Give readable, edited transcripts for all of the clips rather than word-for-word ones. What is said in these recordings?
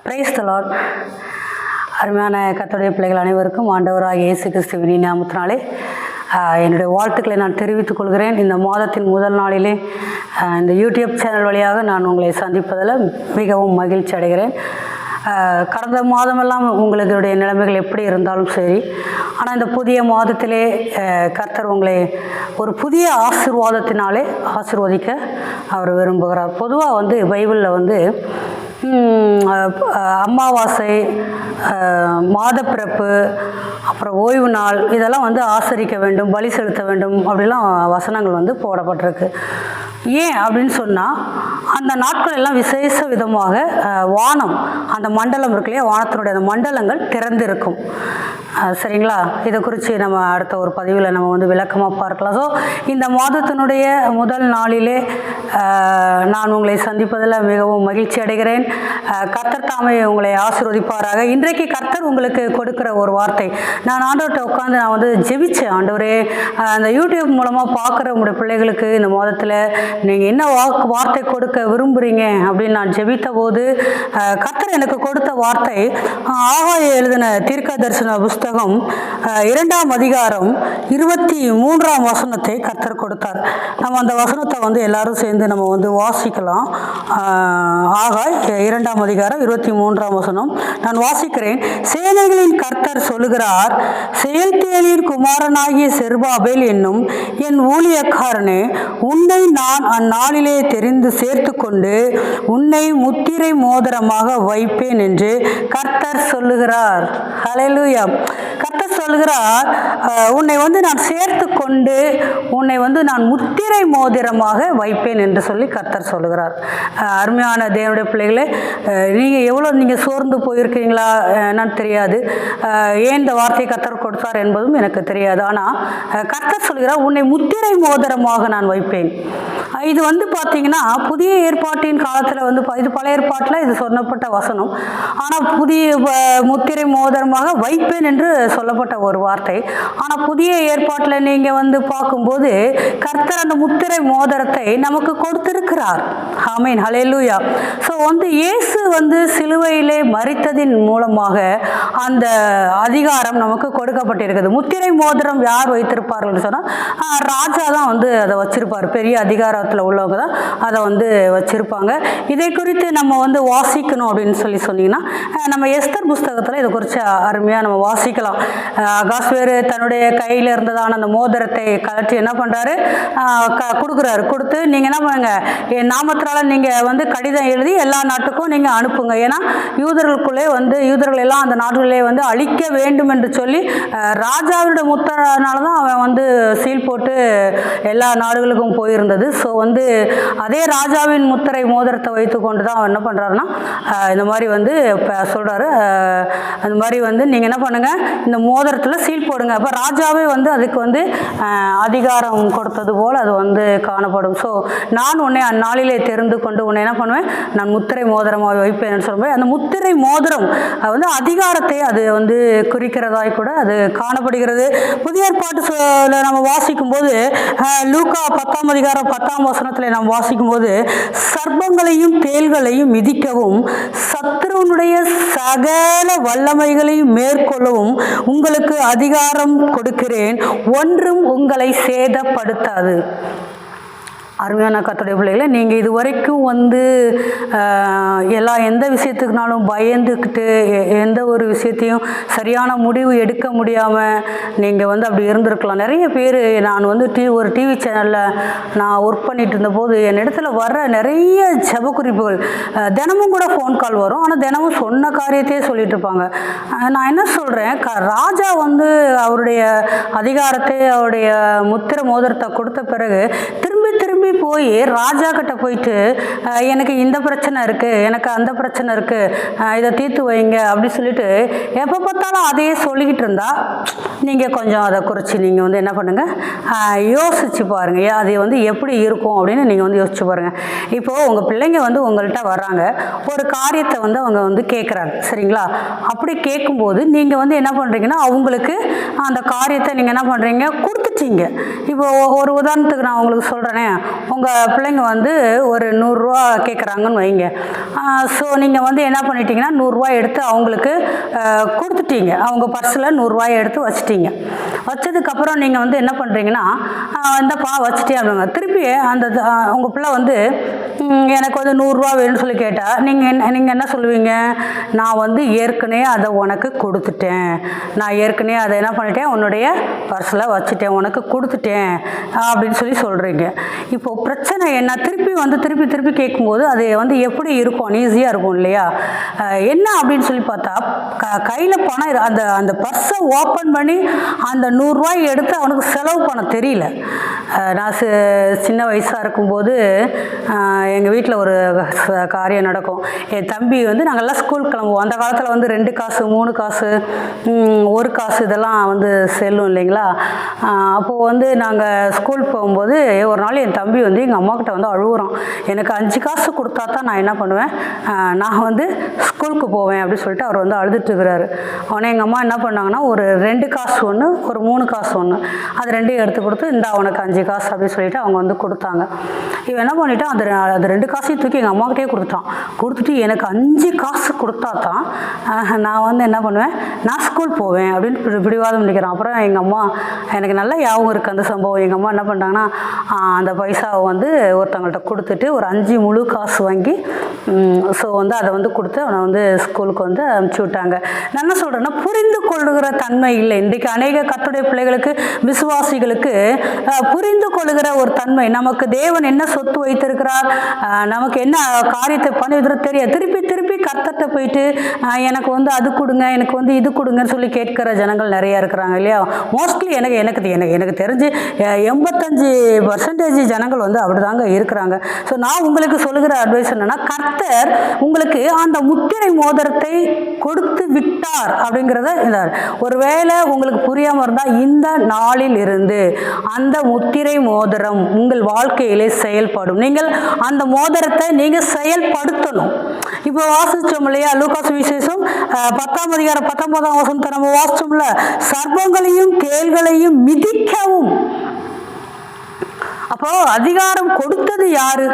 Praise the Lord. அருமையான கர்த்தருடைய பிள்ளைகள் அனைவருக்கும் ஆண்டவராகிய இயேசு கிறிஸ்துவின் நாமத்தினாலே என்னுடைய வாழ்த்துக்களை நான் தெரிவித்துக் கொள்கிறேன். இந்த மாதத்தின் முதல் நாளிலே இந்த யூடியூப் சேனல் வழியாக நான் உங்களை சந்திப்பதில் மிகவும் மகிழ்ச்சி அடைகிறேன். கடந்த மாதமெல்லாம் உங்களுடைய நிலைமைகள் எப்படி இருந்தாலும் சரி, ஆனால் இந்த புதிய மாதத்திலே கர்த்தர் உங்களை ஒரு புதிய ஆசீர்வாதத்தினாலே ஆசீர்வதிக்க அவர் விரும்புகிறார். பொதுவாக பைபிளில் அமாவாசை, மாதப்பிறப்பு, அப்புறம் ஓய்வு நாள் இதெல்லாம் ஆசரிக்க வேண்டும், பலி செலுத்த வேண்டும் அப்படிலாம் வசனங்கள் போடப்பட்டிருக்கு. ஏன் அப்படின்னு சொன்னால், அந்த நாட்கள் எல்லாம் விசேஷ விதமாக வானம், அந்த மண்டலம் இருக்கு இல்லையா, வானத்தினுடைய அந்த மண்டலங்கள் திறந்திருக்கும். சரிங்களா? இதை குறித்து நம்ம அடுத்த ஒரு பதிவில் நம்ம விளக்கமாக பார்க்கலாம். ஸோ இந்த மாதத்தினுடைய முதல் நாளிலே நான் உங்களை சந்திப்பதில் மிகவும் மகிழ்ச்சி அடைகிறேன். கர்த்தர் தாமே உங்களை ஆசீர்வதிப்பாராக. இன்றைக்கு கர்த்தர் உங்களுக்கு கொடுக்குற ஒரு வார்த்தை, நான் ஆண்டவர்கிட்ட உட்காந்து நான் ஜெபிச்சேன். ஆண்டவரே, அந்த யூடியூப் மூலமாக பார்க்குற உங்களுடைய பிள்ளைகளுக்கு இந்த மாதத்தில் நீங்கள் என்ன வார்த்தை கொடுக்க விரும்புகிறீங்க அப்படின்னு நான் ஜெபித்த போது கர்த்தர் எனக்கு கொடுத்த வார்த்தை, ஆகாய எழுதின தீர்க்க தரிசன புஸ்தகம் 2ஆம் அதிகாரம் 23ஆம் வசனத்தை கர்த்தர் கொடுத்தார். நம்ம அந்த வசனத்தை எல்லாரும் சேர்ந்து நம்ம வாசிக்கலாம். ஆகாய் 2ஆம் அதிகாரம் 23ஆம் வசனம் நான் வாசிக்கிறேன். சேனைகளின் கர்த்தர் சொல்லுகிறார், செயல்தியேலின் குமாரனாகிய செருபாபேல் என்னும் என் ஊழியக்காரனே, உன்னை நான் அந்நாளிலே தெரிந்து சேர்த்து கொண்டு உன்னை முத்திரை மோதிரமாக வைப்பேன் என்று கர்த்தர் சொல்லுகிறார். ஹல்லேலூயா. கர்த்தர் சொல்லுகிறார், உன்னை நான் சேர்த்து கொண்டு உன்னை நான் முத்திரை மோதிரமாக வைப்பேன் என்று சொல்லி கர்த்தர் சொல்லுகிறார். அருமையான தேவனுடைய பிள்ளைகளே, நீங்கள் சோர்ந்து போயிருக்கீங்களா என்னன்னு தெரியாது. ஏன் இந்த வார்த்தையை கர்த்தர் கொடுத்தார் என்பதும் எனக்கு தெரியாது. ஆனால் கர்த்தர் சொல்கிறார், உன்னை முத்திரை மோதிரமாக நான் வைப்பேன். இது பார்த்தீங்கன்னா புதிய ஏற்பாட்டின் காலத்தில் இது பழைய ஏற்பாட்டில் இது சொல்லப்பட்ட வசனம். ஆனால் புதிய முத்திரை மோதிரமாக வைப்பேன் என்று சொல்லப்பட்ட ஒரு வார்த்தை. ஆனால் புதிய ஏற்பாட்டில் நீங்கள் பார்க்கும்போது கர்த்தர் அந்த முத்திரை மோதிரத்தை நமக்கு கொடுத்திருக்கிறார். ஆமென், ஹல்லேலூயா. ஸோ இயேசு சிலுவையிலே மரித்ததின் மூலமாக அந்த அதிகாரம் நமக்கு கொடுக்கப்பட்டிருக்குது. முத்திரை மோதிரம் யார் வைத்திருப்பார்கள் சொன்னால் ராஜா தான் அதை வச்சிருப்பார். பெரிய அதிகாரத்தில் உள்ளவங்க தான் அதை வச்சிருப்பாங்க. இதை குறித்து நம்ம வாசிக்கணும் அப்படின்னு சொன்னீங்கன்னா, நம்ம எஸ்தர் புஸ்தகத்தில் இதை குறித்து அருமையாக நம்ம வாசிக்கலாம். அகாஸ்வேரு தன்னுடைய கையில் இருந்ததான அந்த மோதிரத்தை கலட்டி என்ன பண்ணுறாரு, கொடுக்குறாரு. கொடுத்து நீங்கள் என்ன பண்ணுங்க, என் நாமத்தினால நீங்கள் கடிதம் எழுதி எல்லா நாட்டுக்கும் நீங்கள் அனுப்புங்க. ஏன்னா யூதர்களுக்குள்ளே யூதர்கள் எல்லாம் அந்த நாடுகளே அழிக்க வேண்டும் என்று சொல்லி ராஜாவோட முத்திரனால தான் அவன் சீல் போட்டு எல்லா நாடுகளுக்கும் போயிருந்தது. ஸோ அதே ராஜாவின் முத்திரை மோதிரத்தை வைத்து கொண்டு தான் அவன் என்ன பண்ணுறாருன்னா, இந்த மாதிரி சொல்கிறாரு, அந்த மாதிரி நீங்கள் என்ன பண்ணுங்கள், இந்த மோதிரத்தில் சீல் போடுங்க. அப்போ ராஜாவே அதுக்கு அதிகாரம் கொடுத்தது போல் அது காணப்படும். ஸோ நான் உன்னை அந்நாளிலே தெரிந்து கொண்டு உன்னை என்ன பண்ணுவேன், நான் முத்திரை மோதிரமாக வைப்பேன் சொல்லுவேன். அந்த முத்திரை மோதிரம் அதிகாரத்தை அது குறிக்கிறதாய் கூட அது காணப்படுகிறது. புதிய ஏற்பாட்டு நம்ம வாசிக்கும் போது லூக்கா 10ஆம் அதிகாரம் 10ஆம் வசனத்தில் நாம் வாசிக்கும் போது, சர்ப்பங்களையும் தேள்களையும் மிதிக்கவும் சத்துருவனுடைய சகல வல்லமைகளையும் மேற்கொள்ளவும் உங்களுக்கு அதிகாரம் கொடுக்கிறேன், ஒன்றும் உங்களை சேதப்படுத்தாது. அருமையான கர்த்தருடைய பிள்ளைகளை, நீங்கள் இது வரைக்கும் எந்த விஷயத்துக்குனாலும் பயந்துக்கிட்டு எந்த ஒரு விஷயத்தையும் சரியான முடிவு எடுக்க முடியாமல் நீங்கள் அப்படி இருந்திருக்கலாம். நிறைய பேர் நான் ஒரு டிவி சேனலில் நான் ஒர்க் பண்ணிட்டு இருந்தபோது என்னிடத்துல வர்ற நிறைய ஜெப குறிப்புகள், தினமும் கூட ஃபோன் கால் வரும். ஆனால் தினமும் சொன்ன காரியத்தையே சொல்லிட்டு இருப்பாங்க. நான் என்ன சொல்கிறேன், ராஜா அவருடைய அதிகாரத்தை, அவருடைய முத்திரை மோதிரத்தை கொடுத்த பிறகு திரும்பி போய் ராஜா கிட்ட போயிட்டு, எனக்கு இந்த பிரச்சனை இருக்குது, எனக்கு அந்த பிரச்சனை இருக்குது, இதை தீர்த்து வைங்க அப்படி சொல்லிட்டு எப்போ பார்த்தாலும் அதையே சொல்லிக்கிட்டு இருந்தா, நீங்கள் கொஞ்சம் அதை குறித்து நீங்கள் என்ன பண்ணுங்கள், யோசிச்சு பாருங்கள். அது எப்படி இருக்கும் அப்படின்னு நீங்கள் யோசிச்சு பாருங்கள். இப்போது உங்கள் பிள்ளைங்க உங்கள்கிட்ட வர்றாங்க, ஒரு காரியத்தை அவங்க கேட்குறாங்க. சரிங்களா? அப்படி கேட்கும்போது நீங்கள் என்ன பண்ணுறீங்கன்னா, அவங்களுக்கு அந்த காரியத்தை நீங்கள் என்ன பண்ணுறீங்க, கொடுத்துட்டீங்க. இப்போ ஒரு உதாரணத்துக்கு நான் உங்களுக்கு சொல்கிறேன். வச்சுக்கோங்களேன், உங்கள் பிள்ளைங்க வந்து ஒரு 100 ரூபா கேட்குறாங்கன்னு வைங்க. ஸோ நீங்கள் வந்து என்ன பண்ணிட்டீங்கன்னா 100 ரூபாய் எடுத்து அவங்களுக்கு கொடுத்துட்டீங்க. அவங்க பர்ஸில் 100 ரூபாயை எடுத்து வச்சுட்டீங்க. வச்சதுக்கப்புறம் நீங்கள் வந்து என்ன பண்ணுறீங்கன்னா, இந்தப்பா வச்சுட்டே அப்படிங்க. திருப்பி அந்த உங்கள் பிள்ளை வந்து எனக்கு வந்து 100 ரூபா வேணும்னு சொல்லி கேட்டால் நீங்கள் என்ன சொல்லுவீங்க? நான் வந்து ஏற்கனவே அதை உனக்கு கொடுத்துட்டேன், நான் ஏற்கனவே அதை என்ன பண்ணிட்டேன், உன்னுடைய பர்ஸில் வச்சுட்டேன், உனக்கு கொடுத்துட்டேன் அப்படின்னு சொல்லி சொல்கிறீங்க. இப்போது பிரச்சனை என்ன? திருப்பி கேட்கும்போது அது வந்து எப்படி இருக்கும்? ஈஸியாக இருக்கும் இல்லையா? என்ன அப்படின்னு சொல்லி பார்த்தா, கையில் பணம் அந்த பர்ஸை ஓப்பன் பண்ணி அந்த 100 ரூபாய் எடுத்து அவனுக்கு செலவு பண்ண தெரியல. நான் சின்ன வயசாக இருக்கும்போது எங்கள் வீட்டில் ஒரு காரியம் நடக்கும். என் தம்பி வந்து நாங்கள்லாம் ஸ்கூல் கிளம்புவோம். அந்த காலத்தில் வந்து 2 காசு 3 காசு 1 காசு இதெல்லாம் வந்து செல்லும் இல்லைங்களா? அப்போது வந்து நாங்கள் ஸ்கூல் போகும்போது ஒரு நாள் என் தம்பி வந்து எங்கள் அம்மாக்கிட்ட வந்து அழுகுறான். எனக்கு 5 காசு கொடுத்தா தான் நான் என்ன பண்ணுவேன், நான் வந்து ஸ்கூலுக்கு போவேன் அப்படின்னு சொல்லிட்டு அவர் வந்து அழுதுட்டுருக்கிறாரு. அவனை எங்கள் அம்மா என்ன பண்ணாங்கன்னா, ஒரு 2 காசு ஒன்று, ஒரு 3 காசு ஒன்று, அது 2 எடுத்து கொடுத்து, இந்த அவனுக்கு 5 காசு அப்படின்னு சொல்லிட்டு அவங்க வந்து கொடுத்தாங்க. இவன் என்ன பண்ணிட்டான், அது 2 காசையும் தூக்கி எங்கள் அம்மாக்கிட்டே கொடுத்துட்டு எனக்கு 5 காசு கொடுத்தா தான் நான் வந்து என்ன பண்ணுவேன், நான் ஸ்கூல் போவேன் அப்படின்னு பிடிவாதம் பண்ணிக்கிறான். அப்புறம் எங்கள் அம்மா, எனக்கு நல்லா ஞாபகம் இருக்குது அந்த சம்பவம். எங்கள் அம்மா என்ன பண்ணிட்டாங்கன்னா, அந்த பைசாவை வந்து ஒருத்தவங்கள்ட்ட கொடுத்துட்டு ஒரு 5 முழு காசு வாங்கி ஸோ வந்து அதை வந்து கொடுத்து அவனை வந்து ஸ்கூலுக்கு வந்து அனுப்பிச்சி விட்டாங்க. நான் என்ன சொல்கிறேன்னா, புரிந்து கொள்ளுகிற தன்மை இல்லை. இன்றைக்கு அநேக கர்த்தருடைய பிள்ளைகளுக்கு, விசுவாசிகளுக்கு புரிந்து கொள்ளுகிற ஒரு தன்மை, நமக்கு தேவன் என்ன சொத்து வைத்திருக்கிறார், நமக்கு என்ன காரியத்தை பண்ணி தெரியாது. திருப்பி கர்த்தர்கிட்ட போயிட்டு எனக்கு வந்து அது கொடுங்க, எனக்கு வந்து இது கொடுங்கன்னு சொல்லி கேட்கிற ஜனங்கள் நிறையா இருக்கிறாங்க இல்லையா? மோஸ்ட்லி எனக்கு தெரிஞ்சு 85% ஜனங்கள் வந்து அப்படிதாங்க இருக்கிறாங்க. ஸோ நான் உங்களுக்கு சொல்லுகிற அட்வைஸ் என்னன்னா, கர்த்தர் உங்களுக்கு அந்த முத்திரை மோதிரத்தை கொடுத்து விட்டார் அப்படிங்கிறத. ஒருவேளை உங்களுக்கு புரியாமல் இருந்தால், இந்த நாளில் இருந்து அந்த முத்திரை மோதிரம் உங்கள் வாழ்க்கையிலே செயல்படும். நீங்கள் அந்த மோதிரத்தை நீங்கள் செயல்படுத்தணும். இப்போ வாசிச்சோம் இல்லையா, லூக்கா சுவிசேஷம் 10ஆம் அதிகாரம் 19ஆம் வசனத்தை நம்ம வாசிச்சோம்ல, சர்ப்பங்களையும் தேள்களையும் மிதிக்கவும். அப்போ அதிகாரம் கொடுத்தது யாரு?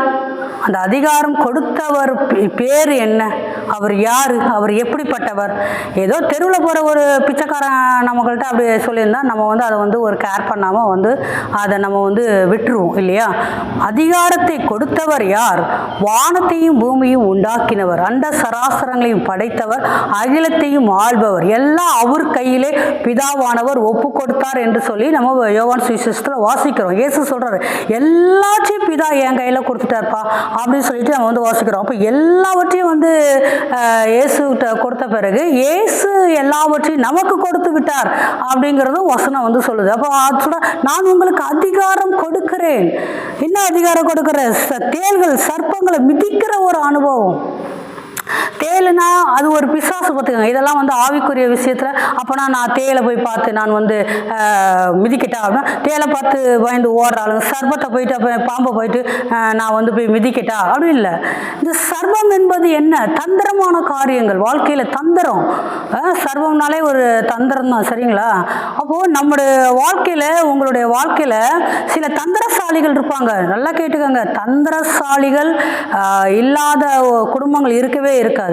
அந்த அதிகாரம் கொடுத்தவர் பேர் என்ன? அவர் யாரு? அவர் எப்படிப்பட்டவர்? ஏதோ தெருவில் போகிற ஒரு பிச்சைக்காரன் நம்மகிட்ட அப்படி சொல்லியிருந்தா நம்ம வந்து அதை வந்து ஒரு கேர் பண்ணாமல் வந்து அதை நம்ம வந்து விட்டுருவோம் இல்லையா? அதிகாரத்தை கொடுத்தவர் யார்? வானத்தையும் பூமியும் உண்டாக்கினவர், அண்ட சராசரங்களையும் படைத்தவர், அகிலத்தையும் ஆள்பவர், எல்லாம் அவர் கையிலே பிதாவானவர் ஒப்பு கொடுத்தார் என்று சொல்லி நம்ம யோவான் சுவிசேஷத்தில் வாசிக்கிறோம். இயேசு சொல்கிறாரு, எல்லாத்தையும் பிதா என் கையில் கொடுத்துட்டார்ப்பா அப்படின்னு சொல்லிட்டு நம்ம வந்து வாசிக்கிறோம். அப்போ எல்லாவற்றையும் வந்து இயேசுகிட்ட கொடுத்த பிறகு இயேசு எல்லாவற்றையும் நமக்கு கொடுத்து விட்டார் அப்படிங்கிறதும் வசனம் வந்து சொல்லுது. அப்போ அது நான் உங்களுக்கு அதிகாரம் கொடுக்கிறேன். என்ன அதிகாரம் கொடுக்கிறேன்? தேள்கள் சர்ப்பங்களை மிதிக்கிற ஒரு அனுபவம். தேலுனா அது ஒரு பிசாசு பார்த்துக்கோங்க. இதெல்லாம் வந்து ஆவிக்குரிய விஷயத்தில். அப்போனா நான் தேலை போய் பார்த்து நான் வந்து மிதிக்கிட்டா அப்படின்னா, தேலை பார்த்து பயந்து ஓடுறாளுங்க. சர்ப்பத்தை போயிட்டு அப்போ பாம்பை போயிட்டு நான் வந்து போய் மிதிக்கிட்டா அப்படி இல்லை. இந்த சர்வம் என்பது என்ன? தந்திரமான காரியங்கள், வாழ்க்கையில் தந்திரம். சர்வம்னாலே ஒரு தந்திரம் தான், சரிங்களா? அப்போது நம்முடைய வாழ்க்கையில், உங்களுடைய வாழ்க்கையில் சில தந்திரசாலிகள் இருப்பாங்க. நல்லா கேட்டுக்கோங்க, தந்திரசாலிகள் இல்லாத குடும்பங்கள் இருக்கவே இருக்காது.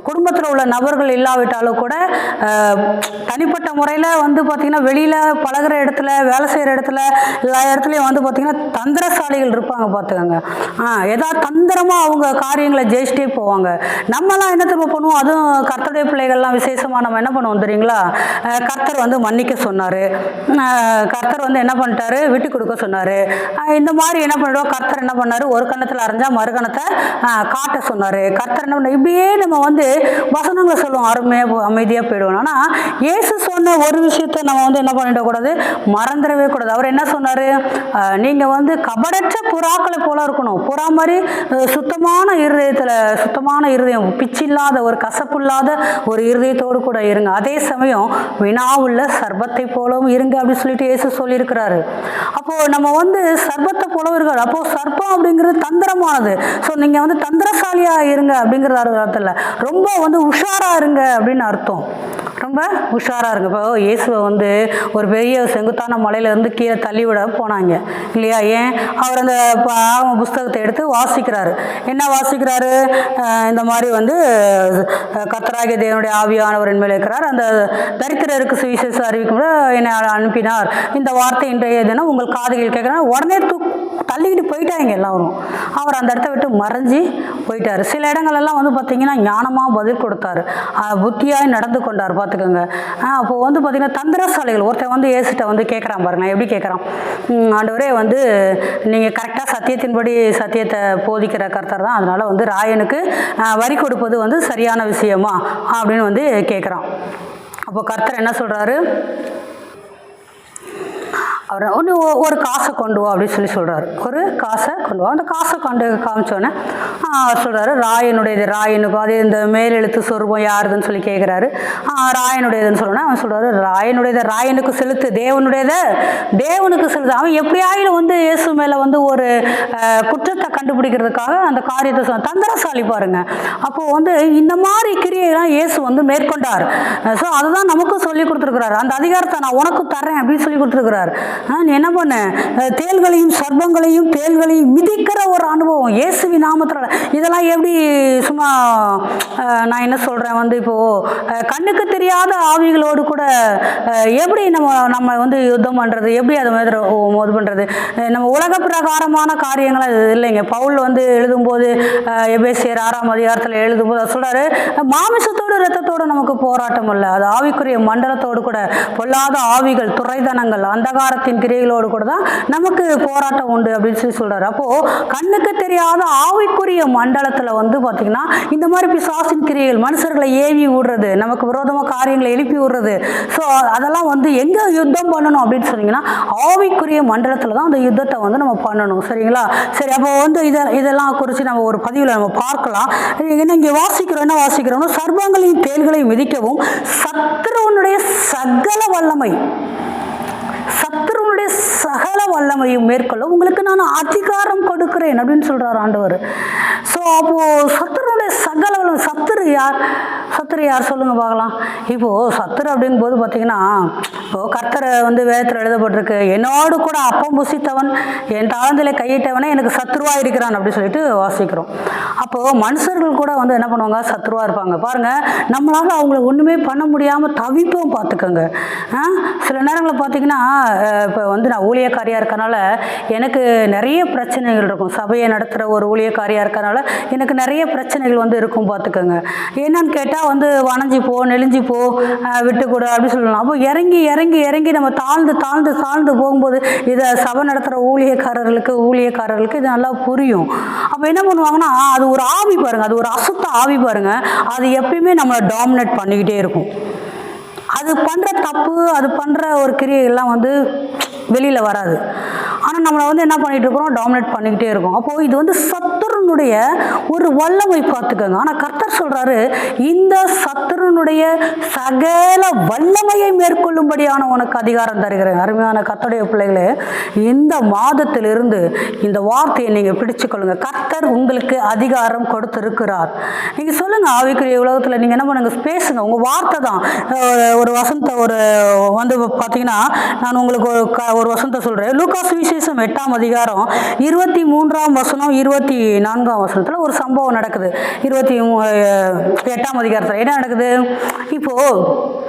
குடும்பத்தில் உள்ள நபர்கள் இல்லாவிட்டாலும் கூட தனிப்பட்ட முறையில் வந்து பார்த்திங்கன்னா, வெளியில் பழகிற இடத்துல, வேலை செய்கிற இடத்துல, எல்லா இடத்துலையும் வந்து பார்த்திங்கன்னா தந்திரசாலிகள் இருப்பாங்க பார்த்துக்கோங்க. ஏதாவது தந்திரமாக அவங்க காரியங்களை ஜெயிச்சிட்டே போவாங்க. நம்மலாம் என்ன திரும்ப பண்ணுவோம்? அதுவும் கர்த்தருடைய பிள்ளைகள்லாம் விசேஷமாக நம்ம என்ன பண்ணுவோம் தெரியுங்களா? கர்த்தர் வந்து மன்னிக்க சொன்னார், கர்த்தர் வந்து என்ன பண்ணிட்டாரு, விட்டு கொடுக்க சொன்னார். இந்த மாதிரி என்ன பண்ணிடுவோம்? கர்த்தர் என்ன பண்ணார்? ஒரு கணத்தில் அரைஞ்சா மறு கணத்தை காட்ட சொன்னார். கர்த்தர் என்ன பண்ண, இப்படியே நம்ம வந்து வசனங்களை சொல்லுவோம், அருமையாக அமைதியாக போயிடுவோம். ஆனால் இயேசு சொன்ன ஒரு விஷயத்தை நம்ம வந்து என்ன பண்ணிடக்கூடாது, மறந்துடவே கூடாது. அவர் என்ன சொன்னார்? நீங்கள் வந்து கபடற்ற புறாக்களை போல இருக்கணும். புறா மாதிரி சுத்தமான இருதயம், பிச்சில்லாத ஒரு கசப்பில்லாத ஒரு இருதயத்தோடு கூட இருங்க. அதே சமயம் வினாவுள்ள சர்பத்தை போலவும் இருங்க அப்படின்னு சொல்லிட்டு இயேசு சொல்லியிருக்கிறாரு. அப்போது நம்ம வந்து சர்பத்தை போலவும் இருக்காது. அப்போது சர்ப்பம் அப்படிங்கிறது தந்திரமானது. ஸோ நீங்கள் வந்து தந்திரசாலியாக இருங்க அப்படிங்கிற அர்த்தம் இல்லை, ரொம்ப வந்து உஷாராக இருங்க அப்படின்னு அர்த்தம். ரொம்ப உஷாராக இருங்க. இப்போ இயேசுவை வந்து ஒரு பெரிய செங்குத்தான மலையிலேருந்து கீழே தள்ளிவிட போனாங்க இல்லையா? ஏன்? அவர் அந்த புஸ்தகத்தை எடுத்து வாசிக்கிறாரு. என்ன வாசிக்கிறாரு? இந்த மாதிரி வந்து கர்த்தராகிய தேவனுடைய ஆவியானவரின் மேலே இருக்கிறார், அந்த தரித்திரருக்கு சுவிசேஷம் அறிவிக்கும் என்னை அனுப்பினார், இந்த வார்த்தை இன்றைய தினம் உங்கள் காதுகளில் கேட்குறாங்க. உடனே தள்ளிக்கிட்டு போயிட்டாங்க எல்லாரும். அவர் அந்த இடத்த விட்டு மறைஞ்சி போயிட்டார். சில இடங்கள்லாம் வந்து பார்த்திங்கன்னா ஞானமாக பதில் கொடுத்தாரு, புத்தியாய் நடந்து கொண்டார். பார்த்துக்கோங்க. அப்போ வந்து பார்த்திங்கன்னா தந்திரசாலிகள் ஒருத்தர் வந்து ஏசுகிட்ட வந்து கேட்குறான் பாருங்களேன். எப்படி கேட்குறான்? ஆண்டவரே வந்து நீங்கள் கரெக்டாக சத்தியத்தின்படி சத்தியத்தை போதிக்கிற கர்த்தர் தான், அதனால் வந்து ராயனுக்கு வரி கொடுப்பது வந்து சரியான விஷயமா அப்படின்னு வந்து கேட்குறான். அப்போ கர்த்தர் என்ன சொல்கிறாரு? அவர் ஒன்று ஒரு காசை கொண்டு வா அப்படின்னு சொல்கிறார். ஒரு காசை கொண்டு வா. அந்த காசை காமிச்சோன்னே அவர் சொல்கிறாரு, ராயனுடையது ராயனுக்கு. அது இந்த மேலெழுத்து சொருபம் யாருதுன்னு சொல்லி கேட்குறாரு. ராயனுடையதுன்னு சொல்லணும்னா அவன் சொல்கிறாரு, ராயனுடையதை ராயனுக்கு செலுத்து, தேவனுடையதை தேவனுக்கு செலுத்து. அவன் எப்படியாயிலும் வந்து இயேசு மேலே வந்து ஒரு குற்றத்தை கண்டுபிடிக்கிறதுக்காக அந்த காரியத்தை தந்திரசாலி பாருங்க. அப்போது வந்து இந்த மாதிரி கிரியைலாம் இயேசு வந்து மேற்கொண்டார். ஸோ அதுதான் நமக்கும் சொல்லி கொடுத்துருக்குறாரு. அந்த அதிகாரத்தை நான் உனக்கு தர்றேன் அப்படின்னு சொல்லி கொடுத்துருக்குறாரு. நீ என்ன பண்ண? தேள்களையும் சர்ப்பங்களையும் தேள்களையும் மிதிக்கிற ஒரு அனுபவம் இயேசுவின் நாமத்தில். இதெல்லாம் எப்படி சும்மா நான் என்ன சொல்கிறேன் வந்து இப்போது கண்ணுக்கு தெரியாத ஆவிகளோடு கூட எப்படி நம்ம வந்து யுத்தம் பண்ணுறது, எப்படி அதை இது பண்ணுறது? நம்ம உலக பிரகாரமான காரியங்கள் அது இல்லைங்க. பவுல் வந்து எழுதும்போது எபேசியர் 6ஆம் அதிகாரத்தில் எழுதும்போது அது சொல்கிறாரு, மாமிசத்தோடு இரத்தத்தோடு நமக்கு போராட்டம் இல்லை, அது ஆவிக்குரிய மண்டலத்தோடு கூட பொல்லாத ஆவிகள் துறைதனங்கள் அந்தகாரத்தின் கிரியைகளோடு கூட தான் நமக்கு போராட்டம் உண்டு அப்படின்னு சொல்லி சொல்கிறார். அப்போது கண்ணுக்கு தெரியாத ஆவிக்குரிய மண்டலத்தில் வந்து பார்த்திங்கன்னா இந்த மாதிரி பிசாசின் கிரியைகள் மனுஷர்களை ஏவி விடுறது, நமக்கு விரோதமாக காரியங்களை எழுப்பி விடுறது. ஸோ அதெல்லாம் வந்து எங்கே யுத்தம் பண்ணணும் அப்படின்னு சொன்னீங்கன்னா ஆவிக்குரிய மண்டலத்தில் தான் அந்த யுத்தத்தை வந்து நம்ம பண்ணணும். சரிங்களா? சரி, அப்போ வந்து இதெல்லாம் குறித்து நம்ம ஒரு பதிவில் நம்ம பார்க்கலாம். என்ன இங்கே வாசிக்கிறோம்? என்ன வாசிக்கிறோம்னா, சர்ப்பங்களையும் தேள்களையும் மிதிக்கவும் சத்துருவனுடைய சகல வல்லமை, சத்துருவனுடைய சகல வல்லமையும் மேற்கொள்ள உங்களுக்கு நான் அதிகாரம் கொடுக்கிறேன் அப்படின்னு சொல்றார் ஆண்டவர். ஸோ அப்போ சத்துருடைய சகல வல்லமை. சத்துரு யார்? சத்துரு யார் சொல்லுங்க பார்க்கலாம். இப்போ சத்துரு அப்படிங்கும் போது பார்த்தீங்கன்னா, இப்போ கர்த்தரை வந்து வேதத்தில் எழுதப்பட்டிருக்கு, என்னோடு கூட அப்பம் புசித்தவன் என் தாழ்ந்தில கையிட்டவனே எனக்கு சத்துருவா இருக்கிறான் அப்படின்னு சொல்லிட்டு வாசிக்கிறோம். அப்போது மனுஷர்கள் கூட வந்து என்ன பண்ணுவாங்க? சத்துருவா இருப்பாங்க. பாருங்க, நம்மளால அவங்கள ஒன்றுமே பண்ண முடியாமல் தவிப்போம். பார்த்துக்கோங்க. சில நேரங்களில் பார்த்தீங்கன்னா, இப்போ வந்து நான் ஊழியக்காரியாக இருக்கனால எனக்கு நிறைய பிரச்சனைகள் இருக்கும். சபையை நடத்துகிற ஒரு ஊழியக்காரியாக இருக்கனால எனக்கு நிறைய பிரச்சனைகள் வந்து இருக்கும். பார்த்துக்கோங்க. என்னன்னு கேட்டால் வந்து வணைஞ்சி போ, நெளிஞ்சி போ, விட்டு கொடு அப்படி சொல்லலாம். அப்போ இறங்கி இறங்கி இறங்கி நம்ம தாழ்ந்து தாழ்ந்து தாழ்ந்து போகும்போது இதை சபை நடத்துகிற ஊழியக்காரர்களுக்கு இது நல்லா புரியும். அப்போ என்ன பண்ணுவாங்கன்னா, அது ஒரு ஆவி பாருங்கள், அது ஒரு அசுத்த ஆவி பாருங்கள், அது எப்பயுமே நம்மளை டாமினேட் பண்ணிக்கிட்டே இருக்கும். அது பண்ணுற தப்பு, அது பண்ணுற ஒரு கிரியைகள்லாம் வந்து வெளியில் வராது. ஆனால் நம்மளை வந்து என்ன பண்ணிகிட்டு இருக்கிறோம்? டாமினேட் பண்ணிக்கிட்டே இருக்கும். அப்போது இது வந்து சத்துருனுடைய ஒரு வல்லமை. பார்த்துக்கோங்க. ஆனால் கர்த்தர் சொல்கிறாரு, இந்த சத்துருனுடைய சகல வல்லமையை மேற்கொள்ளும்படியான உனக்கு அதிகாரம் தருகிறேன். அருமையான கர்த்தருடைய பிள்ளைகளே, இந்த மாதத்திலிருந்து இந்த வார்த்தையை நீங்கள் பிடிச்சுக்கொள்ளுங்க. கர்த்தர் உங்களுக்கு அதிகாரம் கொடுத்திருக்கிறார். நீங்கள் சொல்லுங்கள், ஆவிக்குரிய உலகத்தில் நீங்கள் என்ன பண்ணுங்க? பேசுங்க. உங்கள் வார்த்தை தான். ஒரு வசனத்தை ஒரு வந்து பார்த்தீங்கன்னா, நான் உங்களுக்கு ஒரு வசனத்தை சொல்கிறேன். லூக்கா சுவிசேஷம் 8ஆம் அதிகாரம் 23ஆம் வசனம் 24ஆம் வசனத்தில் ஒரு சம்பவம் நடக்குது. 28ஆம் அதிகாரத்தில் என்ன நடக்குது? இப்போது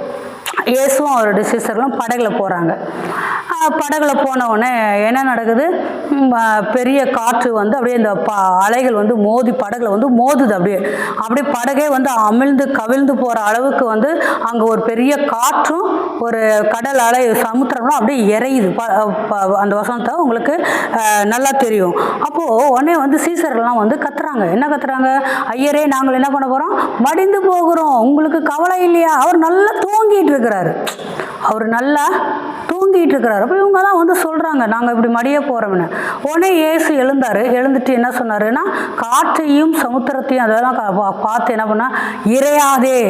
இயேசுவும் அவருடைய சிஸ்டர்களும் படகுல போகிறாங்க. படகுல போன உடனே என்ன நடக்குது? பெரிய காற்று வந்து அப்படியே இந்த அலைகள் வந்து மோதி படகுல வந்து மோதுது. அப்படியே படகே வந்து அமிழ்ந்து கவிழ்ந்து போகிற அளவுக்கு வந்து அங்கே ஒரு பெரிய காற்றும் ஒரு கடல் அலை சமுத்திரம்லாம் அப்படியே இறையுது. அந்த வசனத்தை உங்களுக்கு நல்லா தெரியும். அப்போது உடனே வந்து சீசர்கள்லாம் வந்து கத்துறாங்க. என்ன கத்துறாங்க? ஐயரே, நாங்கள் என்ன பண்ண போகிறோம்? மடிந்து போகிறோம், உங்களுக்கு கவலை இல்லையா? அவர் நல்லா தூங்கிட்டு இருக்கிறாரு. அப்போ இவங்கெல்லாம் வந்து சொல்கிறாங்க, நாங்கள் இப்படி மடிய போகிறோம்னு. உடனே இயேசு எழுந்துட்டு என்ன சொன்னாருன்னா, காற்றையும் சமுத்திரத்தையும் அதெல்லாம் பார்த்து என்ன பண்ணா, இறையாதே,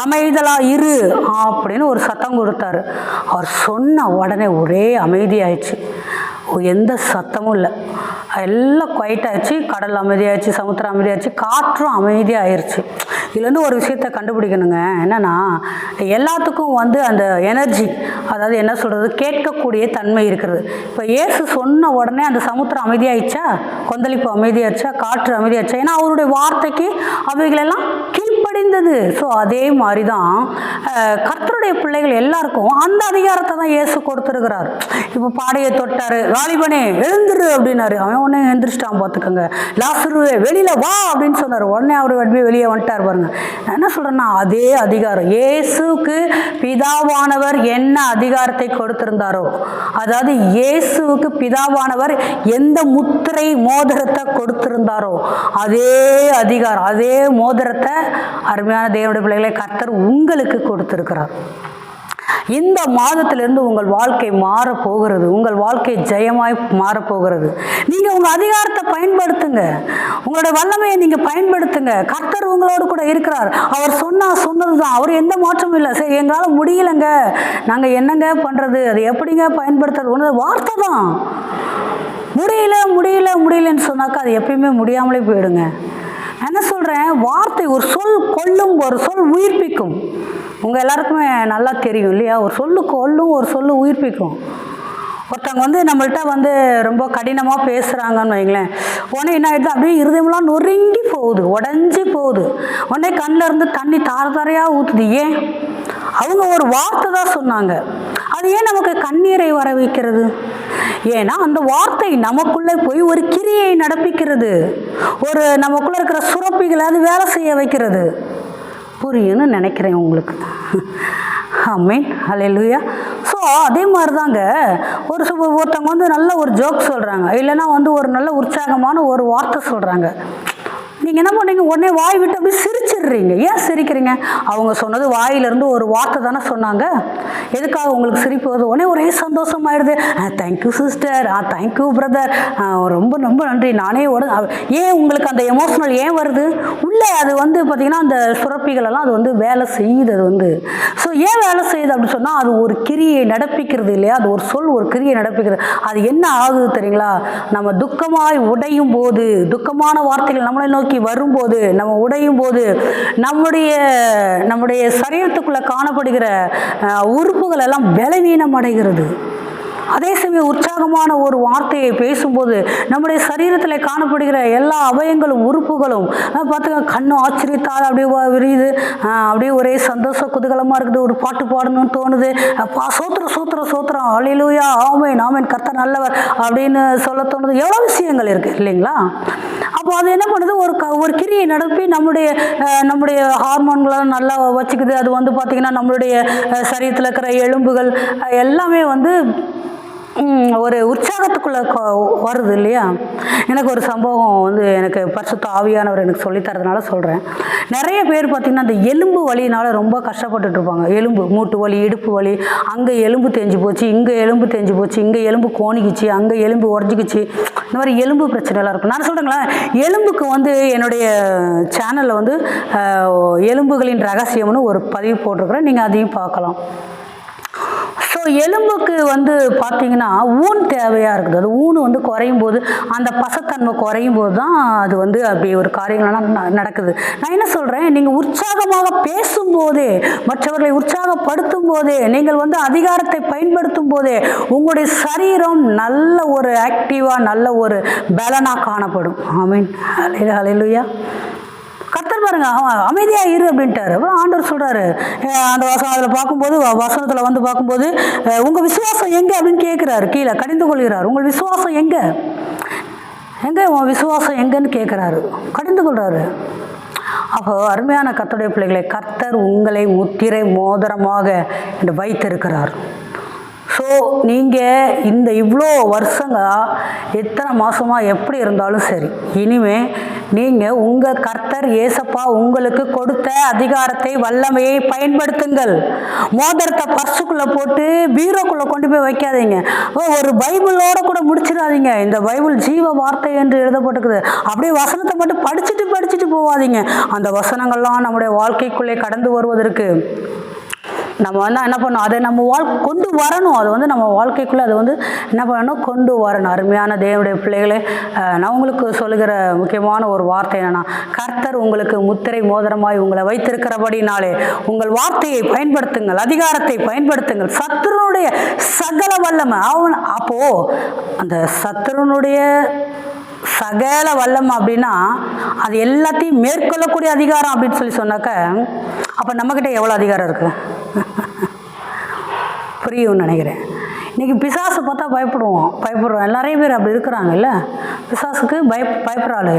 அமைதலா இரு அப்படின்னு ஒரு சத்தம் கொடுத்தாரு. அவர் சொன்ன உடனே ஒரே அமைதியாயிடுச்சு. எந்த சத்தமும் இல்லை. எல்லாம் குவைட் ஆயிடுச்சு, கடல் அமைதியாகிடுச்சு, சமுத்திரம் அமைதியாகிடுச்சு, காற்றும் அமைதியாகிடுச்சு. இதுலேருந்து ஒரு விஷயத்தை கண்டுபிடிக்கணுங்க. என்னென்னா எல்லாத்துக்கும் வந்து அந்த எனர்ஜி, அதாவது என்ன சொல்கிறது, கேட்கக்கூடிய தன்மை இருக்கிறது. இப்போ இயேசு சொன்ன உடனே அந்த சமுத்திரம் அமைதியாகிடுச்சா, கொந்தளிப்பு அமைதியாகிடுச்சா, காற்று அமைதியாகிடுச்சா? ஏன்னா அவருடைய வார்த்தைக்கு அவைகளெல்லாம் கீழ்ப்படிந்தது. ஸோ அதே மாதிரி தான் கர்த்தருடைய பிள்ளைகள் எல்லாருக்கும் அந்த அதிகாரத்தை தான் இயேசு கொடுத்துருக்கிறார். இப்போ பாடையை தொட்டார், வாலிபனே எழுந்துரு அப்படின்னாரு. அவன் உடனே எழுந்திரிச்சிட்டான் பார்த்துக்கோங்க. லாசருவே வெளியில் வா அப்படின்னு சொன்னார். உடனே அவர் வெளியே வந்துட்டார் பாருங்க. நான் என்ன சொல்கிறேன்னா அதே அதிகாரம் இயேசுக்கு பிதாவானவர் என்ன அதிகாரத்தை கொடுத்திருந்தாரோ, அதாவது இயேசுவுக்கு பிதாவானவர் எந்த முத்திரை மோதிரத்தை கொடுத்திருந்தாரோ அதே அதிகாரம், அதே மோதிரத்தை அருமையான தேவனுடைய பிள்ளைகளை கர்த்தர் உங்களுக்கு கொடுத்திருக்கிறார். இந்த மாதத்திலிருந்து உங்கள் வாழ்க்கை மாறப்போகிறது. உங்கள் வாழ்க்கை ஜெயமாய் மாறப்போகிறது. நீங்கள் உங்கள் அதிகாரத்தை பயன்படுத்துங்க, உங்களோட வல்லமையை நீங்கள் பயன்படுத்துங்க. கர்த்தர் உங்களோடு கூட இருக்கிறார். அவர் சொன்னது தான், அவர் எந்த மாற்றமும் இல்லை. சரி எங்களால் முடியலைங்க, நாங்கள் என்னங்க பண்ணுறது, அது எப்படிங்க பயன்படுத்துறது, ஒன்று வார்த்தை தான். முடியலன்னு சொன்னாக்கா அது எப்பயுமே முடியாமலே போயிடுங்க. என்ன சொல்கிறேன், வார்த்தை ஒரு சொல் கொல்லும், ஒரு சொல் உயிர்ப்பிக்கும். உங்கள் எல்லாருக்குமே நல்லா தெரியும் இல்லையா? ஒரு சொல்லு கொல்லும், ஒரு சொல்லு உயிர்ப்பிக்கும். ஒருத்தவங்க வந்து நம்மள்கிட்ட வந்து ரொம்ப கடினமாக பேசுகிறாங்கன்னு வைங்களேன், உடனே என்ன ஆகிடுது, அப்படியே இருதயமெல்லாம் நொறுங்கி போகுது, உடஞ்சி போகுது. உடனே கண்ணில் இருந்து தண்ணி தாரையாக ஊற்றுது. ஏன்? அவங்க ஒரு வார்த்தை தான் சொன்னாங்க. அது ஏன் நமக்கு கண்ணீரை வர வைக்கிறது? ஏன்னா அந்த வார்த்தை நமக்குள்ளே போய் ஒரு கிரியை நடப்பிக்கிறது, ஒரு நமக்குள்ளே இருக்கிற சுரப்பிகளை அது வேலை செய்ய வைக்கிறது. புரியும்னு நினைக்கிறேன் உங்களுக்கு. ஆமென், ஹல்லேலூயா. ஸோ அதே மாதிரி தாங்க ஒருத்தவங்க வந்து நல்ல ஒரு ஜோக் சொல்கிறாங்க, இல்லைன்னா வந்து ஒரு நல்ல உற்சாகமான ஒரு வார்த்தை சொல்கிறாங்க. நீங்கள் என்ன பண்ணுறீங்க, உடனே வாய் விட்டு அப்படியே சிரிச்சிடுறீங்க. ஏன் சிரிக்கிறீங்க? அவங்க சொன்னது வாயிலிருந்து ஒரு வார்த்தை தானே சொன்னாங்க. எதுக்காக உங்களுக்கு சிரிப்பு வருது? உடனே ஒரே சந்தோஷமாயிடுது. தேங்க்யூ சிஸ்டர், தேங்க்யூ பிரதர், ரொம்ப ரொம்ப நன்றி. நானே ஏன் உங்களுக்கு அந்த எமோஷனல் ஏன் வருது? உள்ளே அது வந்து பார்த்திங்கன்னா அந்த சுரப்பிகளெல்லாம் அது வந்து வேலை செய்யுது. அது வந்து ஸோ ஏன் வேலை செய்யுது அப்படின்னு சொன்னால் அது ஒரு கிரியை நடப்பிக்கிறது இல்லையா? அது ஒரு சொல் ஒரு கிரியை நடப்பிக்கிறது. அது என்ன ஆகுது தெரியுங்களா? நம்ம துக்கமாய் உடையும் போது, துக்கமான வார்த்தைகள் நம்மளை நோக்கி வரும்போது, நம்ம உடையும் போது நம்முடைய சரீரத்துக்குள்ள காணப்படுகிற உறுப்புகள் எல்லாம் பலவீனம் அடைகிறது. அதே சமயம் உற்சாகமான ஒரு வார்த்தையை பேசும்போது நம்முடைய சரீரத்தில் காணப்படுகிற எல்லா அவயங்களும் உறுப்புகளும் பார்த்துக்க கண்ணு ஆச்சரியத்தால் அப்படியே விரியுது. அப்படியே ஒரே சந்தோஷ குதூகலமாக இருக்குது. ஒரு பாட்டு பாடணும்னு தோணுது. சோத்திரம் அல்லேலூயா, ஆமென் கர்த்தர் நல்லவர் அப்படின்னு சொல்ல தோணுது. எவ்வளோ விஷயங்கள் இருக்குது இல்லைங்களா? அப்போ அது என்ன பண்ணுது, ஒரு கிரியை நடப்பி நம்முடைய ஹார்மோன்களெல்லாம் நல்லா வச்சுக்குது. அது வந்து பார்த்திங்கன்னா நம்மளுடைய சரீரத்தில் இருக்கிற எலும்புகள் எல்லாமே வந்து ஒரு உற்சாகத்துக்குள்ளே வருது இல்லையா? எனக்கு ஒரு சம்பவம் வந்து எனக்கு பரிசுத்த ஆவியானவர் எனக்கு சொல்லித்தரதுனால சொல்கிறேன். நிறைய பேர் பார்த்திங்கன்னா அந்த எலும்பு வலியினால் ரொம்ப கஷ்டப்பட்டுட்டு இருப்பாங்க. எலும்பு மூட்டு வலி, இடுப்பு வலி, அங்கே எலும்பு தேஞ்சு போச்சு, இங்கே எலும்பு தேஞ்சு போச்சு, இங்கே எலும்பு கோணிக்குச்சு, அங்கே எலும்பு உடஞ்சிக்குச்சு, இந்த மாதிரி எலும்பு பிரச்சனைலாம் இருக்கும். நான் சொல்கிறேங்களேன், எலும்புக்கு வந்து என்னுடைய சேனலில் வந்து எலும்புகளின் ரகசியம்னு ஒரு பதிவு போட்டிருக்கிறேன், நீங்கள் அதையும் பார்க்கலாம். ஸோ எலும்புக்கு வந்து பார்த்திங்கன்னா ஊன் தேவையாக இருக்குது. அது ஊன் வந்து குறையும் போது, அந்த பசத்தன்மை குறையும் போது தான் அது வந்து அப்படி ஒரு காரியங்கள்லாம் நடக்குது. நான் என்ன சொல்கிறேன், நீங்கள் உற்சாகமாக பேசும்போதே, மற்றவர்களை உற்சாகப்படுத்தும் போதே, நீங்கள் வந்து அதிகாரத்தை பயன்படுத்தும் போதே உங்களுடைய சரீரம் நல்ல ஒரு ஆக்டிவாக, நல்ல ஒரு பலனாக காணப்படும். ஆமென், ஹல்லேலூயா. கர்த்தர் பாருங்க, அமைதியாக இரு அப்படின்ட்டாரு. ஆண்டவர் சொல்கிறாரு அந்த அதில் பார்க்கும்போது, வசனத்தில் வந்து பார்க்கும்போது, உங்கள் விசுவாசம் எங்கே அப்படின்னு கேட்குறாரு. கீழே கடிந்து கொள்கிறார். உங்கள் விசுவாசம் எங்கே உன் விசுவாசம் எங்கன்னு கேட்குறாரு, கடிந்து கொள்கிறாரு. அப்போ அருமையான கர்த்தருடைய பிள்ளைகளை, கர்த்தர் உங்களை முத்திரை மோதிரமாக என்று வைத்திருக்கிறார். ஸோ நீங்கள் இந்த இவ்வளோ வருஷங்களாக எத்தனை மாதமாக எப்படி இருந்தாலும் சரி, இனிமேல் நீங்கள் உங்கள் கர்த்தர் ஏசப்பா உங்களுக்கு கொடுத்த அதிகாரத்தை, வல்லமையை பயன்படுத்துங்கள். மோதிரத்தை பர்சுக்குள்ளே போட்டு பீரோக்குள்ளே கொண்டு போய் வைக்காதீங்க. ஒரு பைபிளோட கூட முடிச்சிடாதீங்க. இந்த பைபிள் ஜீவ வார்த்தை என்று எழுதப்பட்டிருக்குது. அப்படியே வசனத்தை மட்டும் படிச்சுட்டு போகாதீங்க. அந்த வசனங்கள்லாம் நம்முடைய வாழ்க்கைக்குள்ளே கடந்து வருவதற்கு நம்ம வந்து என்ன பண்ணணும், அதை நம்ம கொண்டு வரணும். அது வந்து நம்ம வாழ்க்கைக்குள்ளே அதை வந்து என்ன பண்ணணும், கொண்டு வரணும். அருமையான தேவனுடைய பிள்ளைகளே, நான் உங்களுக்கு சொல்லுகிற முக்கியமான ஒரு வார்த்தை என்னென்னா, கர்த்தர் உங்களுக்கு முத்திரை மோதிரமாய் உங்களை வைத்திருக்கிறபடினாலே உங்கள் வார்த்தையை பயன்படுத்துங்கள், அதிகாரத்தை பயன்படுத்துங்கள். சத்துருனுடைய சகல வல்லமை அப்போது அந்த சத்துருனுடைய சகல வல்லம் அப்படின்னா அது எல்லாத்தையும் மேற்கொள்ளக்கூடிய அதிகாரம் அப்படின்னு சொல்லி சொன்னாக்க, அப்போ நம்மக்கிட்ட எவ்வளோ அதிகாரம் இருக்குது புரியும்னு நினைக்கிறேன். இன்றைக்கி பிசாசு பார்த்தா பயப்படுறோம். நிறைய பேர் அப்படி இருக்கிறாங்கல்ல, பிசாசுக்கு பயப்படுறாள்.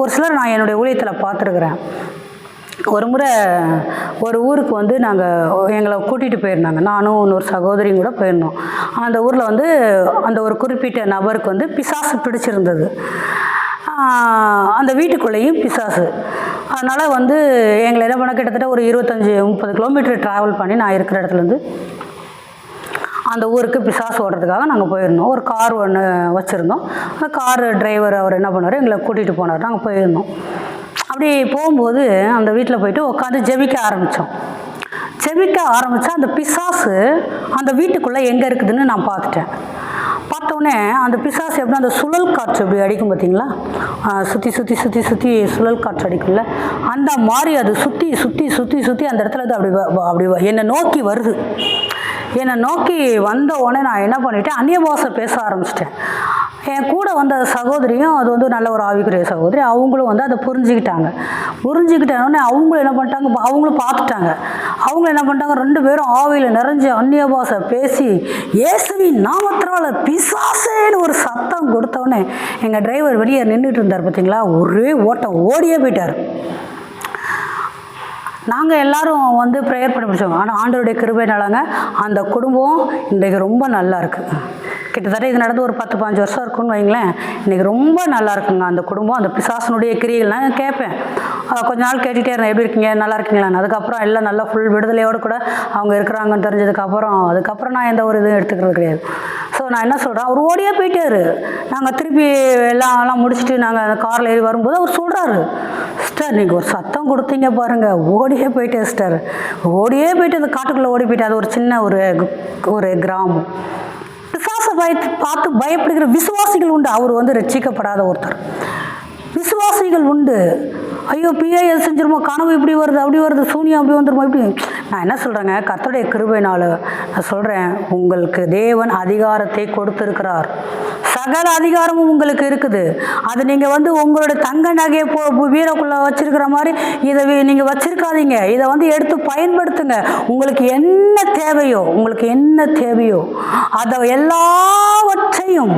ஒரு சிலர் நான் என்னுடைய ஊழியத்தில் பார்த்துருக்குறேன். ஒரு முறை ஒரு ஊருக்கு வந்து எங்களை கூட்டிகிட்டு போயிருந்தாங்க. நானும் இன்னொரு சகோதரியும் கூட போயிருந்தோம். அந்த ஊரில் வந்து அந்த ஒரு குறிப்பிட்ட நபருக்கு வந்து பிசாசு பிடிச்சிருந்தது. அந்த வீட்டுக்குள்ளேயும் பிசாசு. அதனால் வந்து எங்களை என்ன பண்ண, கிட்டத்தட்ட ஒரு 25-30 கிலோமீட்டர் ட்ராவல் பண்ணி நான் இருக்கிற இடத்துலேருந்து அந்த ஊருக்கு பிசாசு ஓடுறதுக்காக நாங்கள் போயிருந்தோம். ஒரு கார் ஒன்று வச்சுருந்தோம். அந்த கார் டிரைவர் அவர் என்ன பண்ணார், எங்களை கூட்டிகிட்டு போனார். நாங்கள் போயிருந்தோம். அப்படி போகும்போது அந்த வீட்டில் போயிட்டு உட்காந்து ஜெபிக்க ஆரம்பித்தோம். அந்த பிசாசு அந்த வீட்டுக்குள்ளே எங்கே இருக்குதுன்னு நான் பார்த்துட்டேன். பார்த்தோன்னே அந்த பிசாசு எப்படி அந்த சுழல் காற்று எப்படி அடிக்கும் பார்த்தீங்களா, சுற்றி சுற்றி சுற்றி சுற்றி சுழல் காற்று அடிக்கும்ல, அந்த மாதிரி அது சுற்றி சுற்றி சுற்றி சுற்றி அந்த இடத்துல அப்படி என்னை நோக்கி வருது. என்னை நோக்கி வந்த உடனே நான் என்ன பண்ணிட்டேன், அந்நிய பாஷை பேச ஆரம்பிச்சிட்டேன். என் கூட வந்த சகோதரியும் அது வந்து நல்ல ஒரு ஆவிக்குரிய சகோதரி, அவங்களும் வந்து அதை புரிஞ்சுக்கிட்டோடனே அவங்களும் என்ன பண்ணிட்டாங்க, அவங்களும் பார்த்துட்டாங்க. அவங்க என்ன பண்ணிட்டாங்க, 2 பேரும் ஆவியில் நிறைஞ்சு அந்நிய பாஷை பேசி இயேசுவின் நாமத்தினால பிசாசேன்னு ஒரு சத்தம் கொடுத்தோடனே எங்கள் டிரைவர் வெளியே நின்றுட்டு இருந்தார் பார்த்தீங்களா, ஒரே ஓட்டம் ஓடியே போயிட்டார். நாங்கள் எல்லோரும் வந்து ப்ரேயர் பண்ணி பிடிச்சோம். ஆனால் ஆண்டவருடைய கிருபையினாலங்க அந்த குடும்பம் இன்றைக்கு ரொம்ப நல்லா இருக்குது. கிட்டத்தட்ட இது நடந்து ஒரு 10-15 வருஷம் இருக்குன்னு வைங்களேன். இன்றைக்கி ரொம்ப நல்லா இருக்குங்க அந்த குடும்பம். அந்த பிசாசனுடைய கிரியைகள் நான் கேட்பேன், கொஞ்ச நாள் கேட்டுகிட்டே இருந்தேன், எப்படி இருக்கீங்க, நல்லா இருக்கீங்களான்னு. அதுக்கப்புறம் எல்லாம் நல்லா ஃபுல் விடுதலையோடு கூட அவங்க இருக்கிறாங்கன்னு அதுக்கப்புறம் நான் எந்த ஒரு இதுவும் எடுத்துக்கிறது கிடையாது. ஸோ நான் என்ன சொல்கிறேன், அவர் ஓடியே போயிட்டார். நாங்கள் திருப்பி எல்லாம் முடிச்சுட்டு நாங்கள் அந்த காரில் ஏறி வரும்போது அவர் சொல்கிறாரு, சிஸ்டர் நீங்கள் ஒரு சத்தம் கொடுத்தீங்க பாருங்கள், ஓடியே போயிட்டேன் சிஸ்டர், ஓடியே போயிட்டு அந்த காட்டுக்குள்ளே ஓடி போயிட்டு. அது ஒரு சின்ன ஒரு கிராமம். பிசாசை பார்த்து பயப்படுகிற விசுவாசிகள் உண்டு. அவர் வந்து ரட்சிக்கப்படாத ஒருத்தர். விசுவாசிகள் உண்டு. ஐயோ பிஏ எது செஞ்சிருமோ, கனவு இப்படி வருது அப்படி வருது, சூனியம் அப்படி வந்துருமோ இப்படி. நான் என்ன சொல்கிறேங்க, கர்த்தருடைய கிருபையினால நான் சொல்கிறேன், உங்களுக்கு தேவன் அதிகாரத்தை கொடுத்துருக்கிறார். சகல அதிகாரமும் உங்களுக்கு இருக்குது. அது நீங்கள் வந்து உங்களுடைய தங்க நகையை வீரக்குள்ளே வச்சுருக்கிற மாதிரி இதை நீங்கள் வச்சுருக்காதீங்க. இதை வந்து எடுத்து பயன்படுத்துங்க. உங்களுக்கு என்ன தேவையோ அதை எல்லாவற்றையும்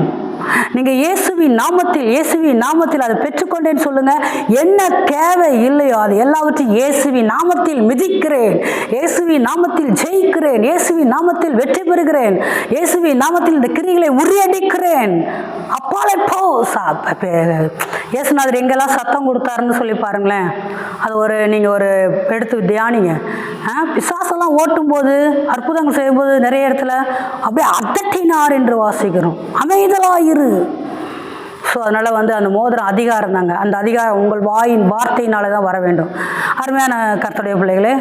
நீங்கள் இயேசுவின் நாமத்தில் அதை பெற்றுக்கொண்டேன்னு சொல்லுங்கள். என்ன தேவை இல்லையோ அது எல்லாவற்றையும் இயேசுவின் நாமத்தில் மிதிக்கிறேன், இயேசுவின் நாமத்தில் ஜெயிக்கிறேன், இயேசுவின் நாமத்தில் வெற்றி பெறுகிறேன், இயேசுவின் நாமத்தில் இந்த கிரிகளை உரியடிக்கிறேன். அப்பாலே போ. இயேசுநாதர் எங்கெல்லாம் சத்தம் கொடுத்தாருன்னு சொல்லி பாருங்களேன். அது நீங்கள் எடுத்து தியானிங்க. பிசாசெல்லாம் ஓட்டும்போது, அற்புதங்கள் செய்யும்போது நிறைய இடத்துல அப்படியே அதட்டினார் என்று வாசிக்கிறோம். அமைதலாயிரு. ஸோ அதனால் வந்து அந்த மோதிரம் அதிகாரம் தாங்க. அந்த அதிகாரம் உங்கள் வாயின் வார்த்தையினால தான் வர வேண்டும். அருமையான கர்த்தருடைய பிள்ளைகளே,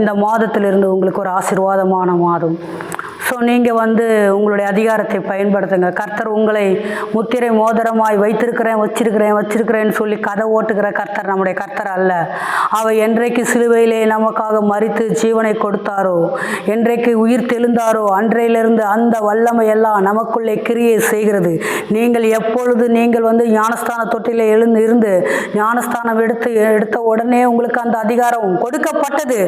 இந்த மாதத்திலிருந்து உங்களுக்கு ஒரு ஆசீர்வாதமான மாதம். ஸோ நீங்கள் வந்து உங்களுடைய அதிகாரத்தை பயன்படுத்துங்க. கர்த்தர் உங்களை முத்திரை மோதிரமாய் வச்சிருக்கிறேன்னு சொல்லி கதை ஓட்டுகிற கர்த்தர் நம்முடைய கர்த்தர் அல்ல. அவர் என்றைக்கு சிலுவையிலே நமக்காக மரித்து ஜீவனை கொடுத்தாரோ, என்றைக்கு உயிர் தெழுந்தாரோ, அன்றையிலிருந்து அந்த வல்லமை எல்லாம் நமக்குள்ளே கிரியை செய்கிறது. நீங்கள் வந்து ஞானஸ்தான தொட்டிலே இருந்து ஞானஸ்தானம் எடுத்த உடனே உங்களுக்கு அந்த அதிகாரம் கொடுக்கப்பட்டது.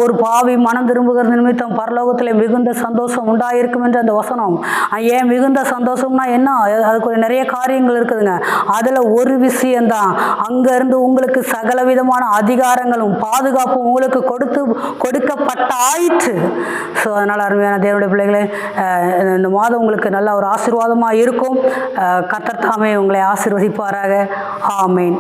ஒரு பாவி மனம் திரும்புகிற நிமித்தம் பரலோகத்திலே மிகுந்த சந்தோஷம் உண்டாயிருக்கும் என்று அந்த வசனம். ஏன் மிகுந்த சந்தோஷம்னா என்ன, அதுக்கு நிறைய காரியங்கள் இருக்குதுங்க. அதில் ஒரு விஷயம்தான், அங்கேருந்து உங்களுக்கு சகல விதமான அதிகாரங்களும் பாதுகாப்பும் உங்களுக்கு கொடுக்கப்பட்டாயிற்று. ஸோ அதனால் அருமையான தேவனுடைய பிள்ளைகளே, இந்த மாதம் உங்களுக்கு நல்ல ஒரு ஆசீர்வாதமாக இருக்கும். கர்த்தர் தாமே உங்களை ஆசீர்வதிப்பாராக. ஆமேன்.